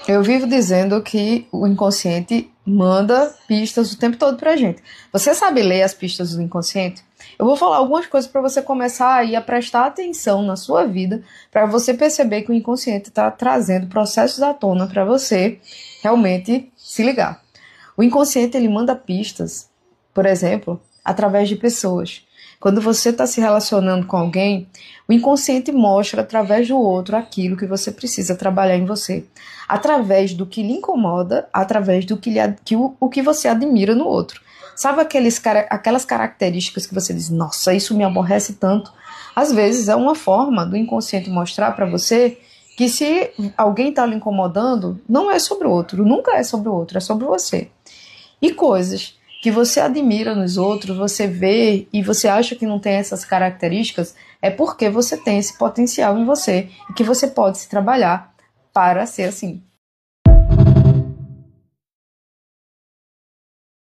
Eu vivo dizendo que o inconsciente manda pistas o tempo todo pra gente. Você sabe ler as pistas do inconsciente? Eu vou falar algumas coisas para você começar aí a prestar atenção na sua vida, para você perceber que o inconsciente está trazendo processos à tona para você realmente se ligar. O inconsciente ele manda pistas, por exemplo, através de pessoas. Quando você está se relacionando com alguém, o inconsciente mostra através do outro aquilo que você precisa trabalhar em você, através do que lhe incomoda, através do que, o que você admira no outro. Sabe aquelas características que você diz, nossa, isso me aborrece tanto? Às vezes é uma forma do inconsciente mostrar para você que se alguém está lhe incomodando, não é sobre o outro, nunca é sobre o outro, é sobre você. E coisas que você admira nos outros, você vê e você acha que não tem essas características, é porque você tem esse potencial em você e que você pode se trabalhar para ser assim.